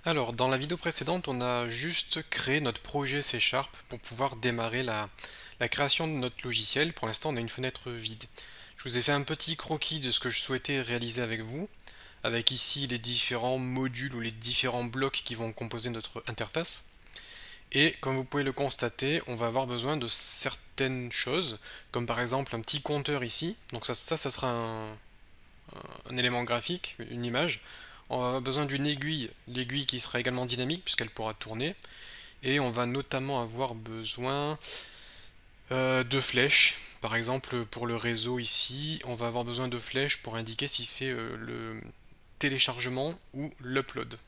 Alors, dans la vidéo précédente, on a juste créé notre projet C# pour pouvoir démarrer la création de notre logiciel. Pour l'instant, on a une fenêtre vide. Je vous ai fait un petit croquis de ce que je souhaitais réaliser avec vous, avec ici les différents modules ou les différents blocs qui vont composer notre interface. Et comme vous pouvez le constater, on va avoir besoin de certaines choses, comme par exemple un petit compteur ici. Donc ça sera un élément graphique, une image. On va avoir besoin d'une aiguille, l'aiguille qui sera également dynamique puisqu'elle pourra tourner. Et on va notamment avoir besoin de flèches. Par exemple, pour le réseau ici, on va avoir besoin de flèches pour indiquer si c'est le téléchargement ou l'upload.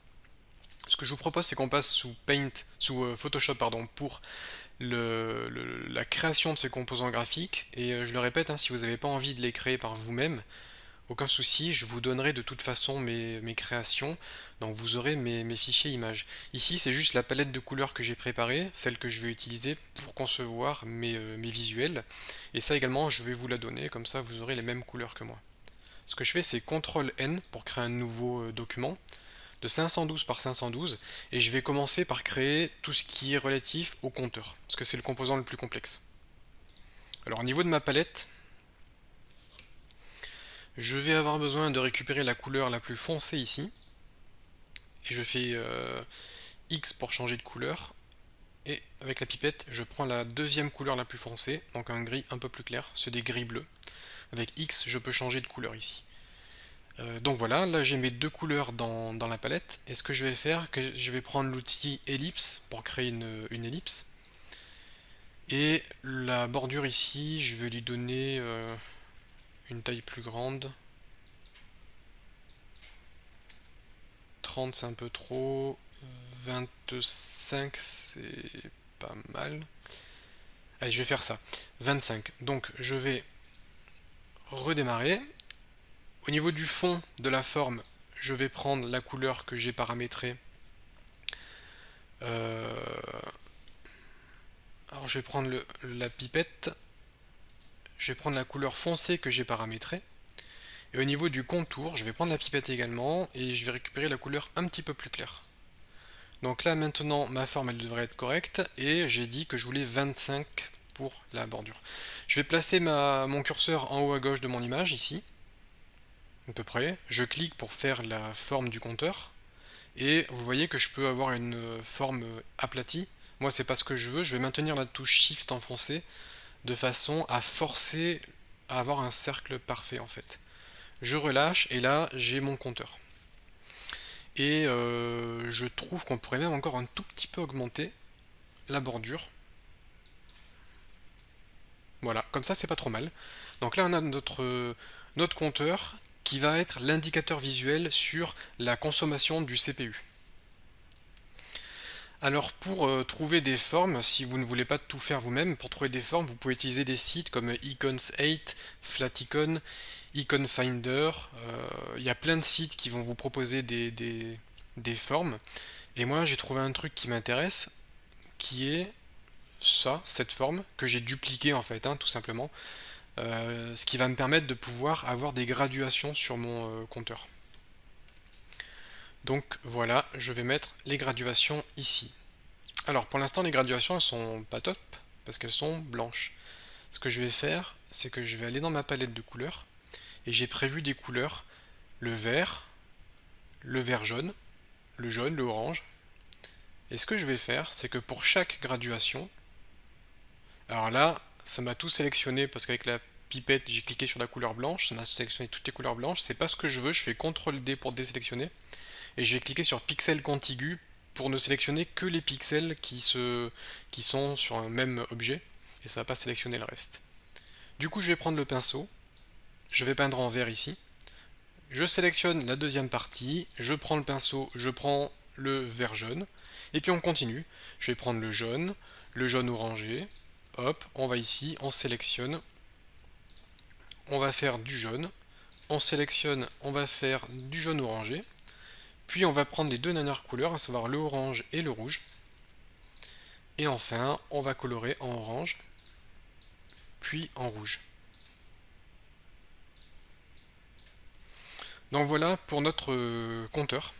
Ce que je vous propose, c'est qu'on passe sous Paint, sous Photoshop, pardon, pour la création de ces composants graphiques. Et je le répète, hein, si vous n'avez pas envie de les créer par vous-même, aucun souci, je vous donnerai de toute façon mes créations, donc vous aurez mes fichiers images. Ici, c'est juste la palette de couleurs que j'ai préparée, celle que je vais utiliser pour concevoir mes visuels, et ça également, je vais vous la donner, comme ça vous aurez les mêmes couleurs que moi. Ce que je fais, c'est CTRL-N pour créer un nouveau document de 512 par 512, et je vais commencer par créer tout ce qui est relatif au compteur, parce que c'est le composant le plus complexe. Alors au niveau de ma palette, je vais avoir besoin de récupérer la couleur la plus foncée ici, et je fais X pour changer de couleur, et avec la pipette je prends la deuxième couleur la plus foncée, donc un gris un peu plus clair, c'est des gris bleus. Avec X je peux changer de couleur ici. Donc voilà, là j'ai mes deux couleurs dans la palette, et ce que je vais faire, je vais prendre l'outil ellipse pour créer une ellipse, et la bordure ici je vais lui donner une taille plus grande. 30 c'est un peu trop, 25 c'est pas mal. Allez, je vais faire ça. 25. Donc je vais redémarrer. Au niveau du fond de la forme, je vais prendre la couleur que j'ai paramétrée. Alors je vais prendre la pipette. Je vais prendre la couleur foncée que j'ai paramétrée. Et au niveau du contour, je vais prendre la pipette également et je vais récupérer la couleur un petit peu plus claire. Donc là maintenant ma forme elle devrait être correcte et j'ai dit que je voulais 25 pour la bordure. Je vais placer mon curseur en haut à gauche de mon image ici, à peu près. Je clique pour faire la forme du compteur et vous voyez que je peux avoir une forme aplatie. Moi c'est pas ce que je veux, je vais maintenir la touche Shift enfoncée de façon à forcer à avoir un cercle parfait en fait. Je relâche et là j'ai mon compteur. Et je trouve qu'on pourrait même encore un tout petit peu augmenter la bordure. Voilà, comme ça c'est pas trop mal. Donc là on a notre compteur qui va être l'indicateur visuel sur la consommation du CPU. Alors pour trouver des formes, si vous ne voulez pas tout faire vous-même, pour trouver des formes, vous pouvez utiliser des sites comme Icons8, Flaticon, Icon Finder. Il y a plein de sites qui vont vous proposer des formes. Et moi j'ai trouvé un truc qui m'intéresse, qui est cette forme, que j'ai dupliquée en fait, hein, tout simplement. Ce qui va me permettre de pouvoir avoir des graduations sur mon compteur. Donc voilà, je vais mettre les graduations ici. Alors pour l'instant les graduations elles sont pas top parce qu'elles sont blanches. Ce que je vais faire, c'est que je vais aller dans ma palette de couleurs et j'ai prévu des couleurs, le vert jaune, le orange. Et ce que je vais faire, c'est que pour chaque graduation, alors là, ça m'a tout sélectionné parce qu'avec la pipette, j'ai cliqué sur la couleur blanche, ça m'a sélectionné toutes les couleurs blanches. C'est pas ce que je veux, je fais CTRL D pour désélectionner. Et je vais cliquer sur pixel contigu pour ne sélectionner que les pixels qui sont sur un même objet. Et ça va pas sélectionner le reste. Du coup, je vais prendre le pinceau. Je vais peindre en vert ici. Je sélectionne la deuxième partie. Je prends le pinceau, je prends le vert jaune. Et puis on continue. Je vais prendre le jaune orangé. Hop, on va ici, on sélectionne, on va faire du jaune, on sélectionne, on va faire du jaune orangé, puis on va prendre les deux dernières couleurs, à savoir le orange et le rouge, et enfin on va colorer en orange, puis en rouge. Donc voilà pour notre compteur.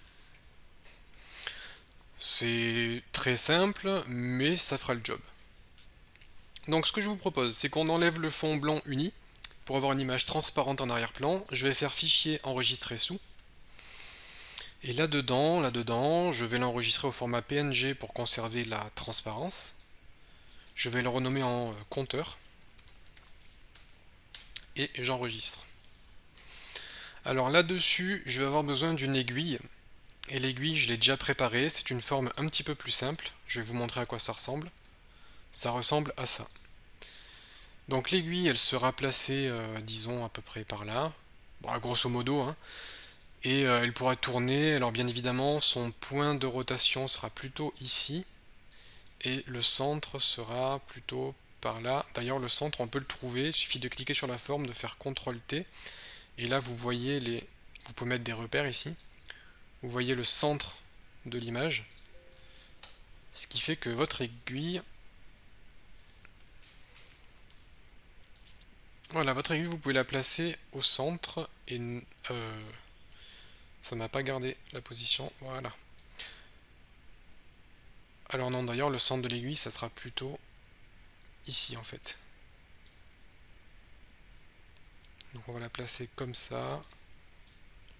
C'est très simple, mais ça fera le job. Donc ce que je vous propose, c'est qu'on enlève le fond blanc uni pour avoir une image transparente en arrière-plan. Je vais faire fichier enregistrer sous. Et là-dedans, je vais l'enregistrer au format PNG pour conserver la transparence. Je vais le renommer en compteur. Et j'enregistre. Alors là-dessus, je vais avoir besoin d'une aiguille. Et l'aiguille, je l'ai déjà préparée. C'est une forme un petit peu plus simple. Je vais vous montrer à quoi ça ressemble. Ça ressemble à ça. Donc l'aiguille, elle sera placée, disons, à peu près par là. Bon, grosso modo, hein. Et elle pourra tourner. Alors bien évidemment, son point de rotation sera plutôt ici. Et le centre sera plutôt par là. D'ailleurs, le centre, on peut le trouver. Il suffit de cliquer sur la forme, de faire CTRL-T. Et là, vous voyez les... Vous pouvez mettre des repères ici. Vous voyez le centre de l'image. Ce qui fait que votre aiguille... Voilà, votre aiguille, vous pouvez la placer au centre. Et ça m'a pas gardé la position. Voilà. Alors non, d'ailleurs, le centre de l'aiguille, ça sera plutôt ici, en fait. Donc on va la placer comme ça.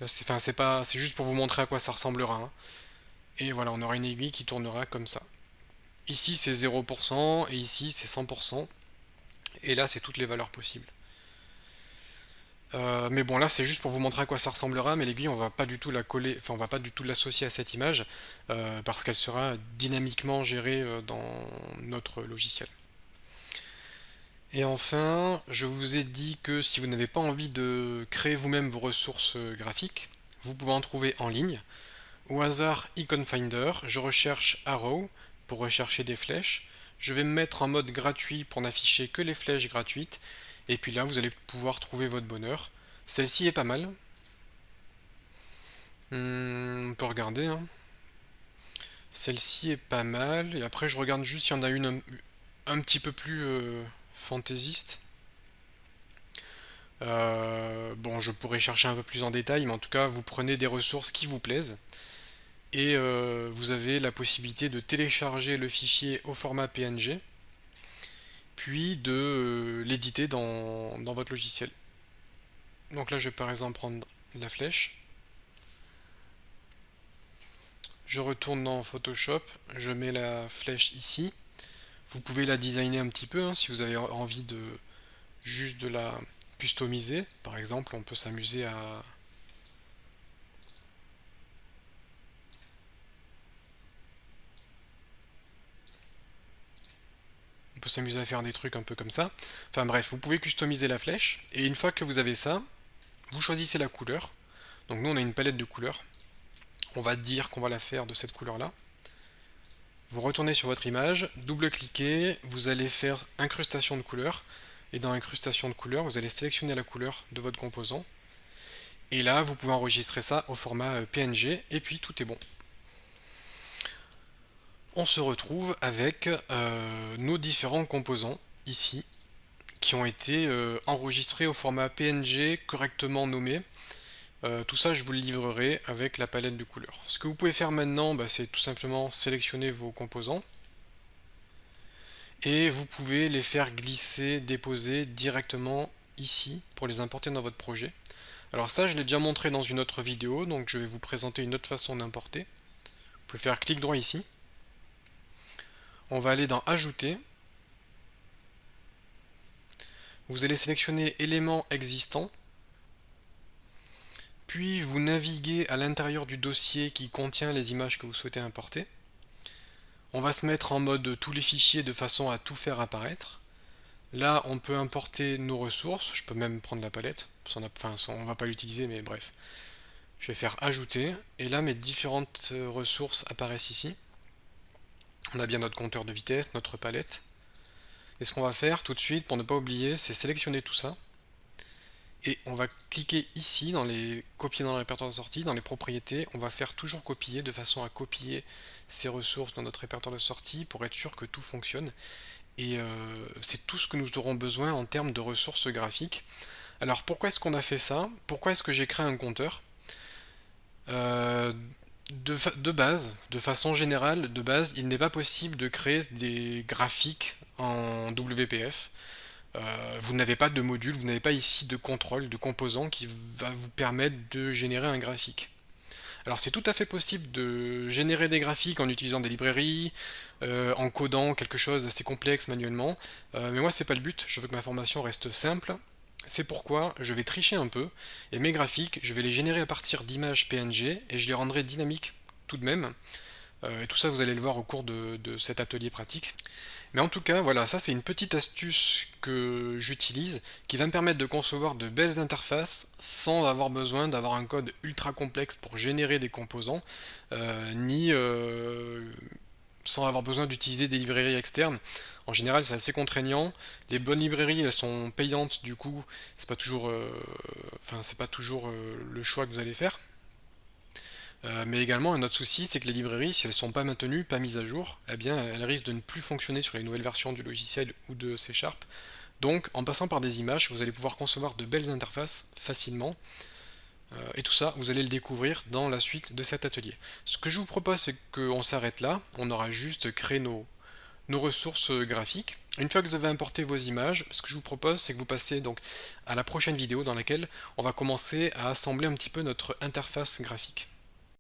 Là, c'est juste pour vous montrer à quoi ça ressemblera, hein. Et voilà, on aura une aiguille qui tournera comme ça. Ici c'est 0% et ici c'est 100%. Et là c'est toutes les valeurs possibles. Mais bon, là c'est juste pour vous montrer à quoi ça ressemblera, mais l'aiguille on va pas du tout la coller, enfin on va pas du tout l'associer à cette image parce qu'elle sera dynamiquement gérée dans notre logiciel. Et enfin, je vous ai dit que si vous n'avez pas envie de créer vous-même vos ressources graphiques, vous pouvez en trouver en ligne. Au hasard, Icon Finder, je recherche Arrow pour rechercher des flèches. Je vais me mettre en mode gratuit pour n'afficher que les flèches gratuites. Et puis là, vous allez pouvoir trouver votre bonheur. Celle-ci est pas mal. On peut regarder, hein. Celle-ci est pas mal. Et après, je regarde juste s'il y en a une un petit peu plus fantaisiste. Bon, je pourrais chercher un peu plus en détail, mais en tout cas, vous prenez des ressources qui vous plaisent. Et vous avez la possibilité de télécharger le fichier au format PNG, puis de l'éditer dans votre logiciel. Donc là, je vais par exemple prendre la flèche. Je retourne dans Photoshop, je mets la flèche ici. Vous pouvez la designer un petit peu hein, si vous avez envie de juste de la customiser. Par exemple, on peut s'amuser à faire des trucs un peu comme ça. Enfin bref, vous pouvez customiser la flèche. Et une fois que vous avez ça, vous choisissez la couleur. Donc nous on a une palette de couleurs. On va dire qu'on va la faire de cette couleur là. Vous retournez sur votre image, double-cliquez, vous allez faire incrustation de couleurs. Et dans incrustation de couleurs, vous allez sélectionner la couleur de votre composant. Et là, vous pouvez enregistrer ça au format PNG et puis tout est bon. On se retrouve avec nos différents composants ici qui ont été enregistrés au format PNG correctement nommé. Tout ça, je vous le livrerai avec la palette de couleurs. Ce que vous pouvez faire maintenant, c'est tout simplement sélectionner vos composants et vous pouvez les faire glisser, déposer directement ici pour les importer dans votre projet. Alors ça, je l'ai déjà montré dans une autre vidéo, donc je vais vous présenter une autre façon d'importer. Vous pouvez faire clic droit ici. On va aller dans Ajouter. Vous allez sélectionner éléments existants. Puis vous naviguez à l'intérieur du dossier qui contient les images que vous souhaitez importer. On va se mettre en mode tous les fichiers de façon à tout faire apparaître. Là, on peut importer nos ressources. Je peux même prendre la palette. On ne va pas l'utiliser, mais bref. Je vais faire Ajouter. Et là, mes différentes ressources apparaissent ici. On a bien notre compteur de vitesse, notre palette. Et ce qu'on va faire tout de suite, pour ne pas oublier, c'est sélectionner tout ça. Et on va cliquer ici, dans les copier dans le répertoire de sortie, dans les propriétés. On va faire toujours copier, de façon à copier ces ressources dans notre répertoire de sortie, pour être sûr que tout fonctionne. Et c'est tout ce que nous aurons besoin en termes de ressources graphiques. Alors pourquoi est-ce qu'on a fait ça? Pourquoi est-ce que j'ai créé un compteur? De base, de façon générale, de base, il n'est pas possible de créer des graphiques en WPF. Vous n'avez pas de module, vous n'avez pas ici de contrôle, de composant qui va vous permettre de générer un graphique. Alors c'est tout à fait possible de générer des graphiques en utilisant des librairies, en codant quelque chose d'assez complexe manuellement, mais moi c'est pas le but, je veux que ma formation reste simple. C'est pourquoi je vais tricher un peu, et mes graphiques, je vais les générer à partir d'images PNG, et je les rendrai dynamiques tout de même. Et tout ça vous allez le voir au cours de cet atelier pratique. Mais en tout cas, voilà, ça c'est une petite astuce que j'utilise qui va me permettre de concevoir de belles interfaces sans avoir besoin d'avoir un code ultra complexe pour générer des composants, ni sans avoir besoin d'utiliser des librairies externes. En général, c'est assez contraignant. Les bonnes librairies, elles sont payantes, du coup, c'est pas toujours le choix que vous allez faire. Mais également, un autre souci, c'est que les librairies, si elles ne sont pas maintenues, pas mises à jour, eh bien, elles risquent de ne plus fonctionner sur les nouvelles versions du logiciel ou de C Sharp. Donc, en passant par des images, vous allez pouvoir concevoir de belles interfaces facilement. Et tout ça, vous allez le découvrir dans la suite de cet atelier. Ce que je vous propose, c'est qu'on s'arrête là. On aura juste créé nos ressources graphiques. Une fois que vous avez importé vos images, ce que je vous propose, c'est que vous passez donc à la prochaine vidéo dans laquelle on va commencer à assembler un petit peu notre interface graphique.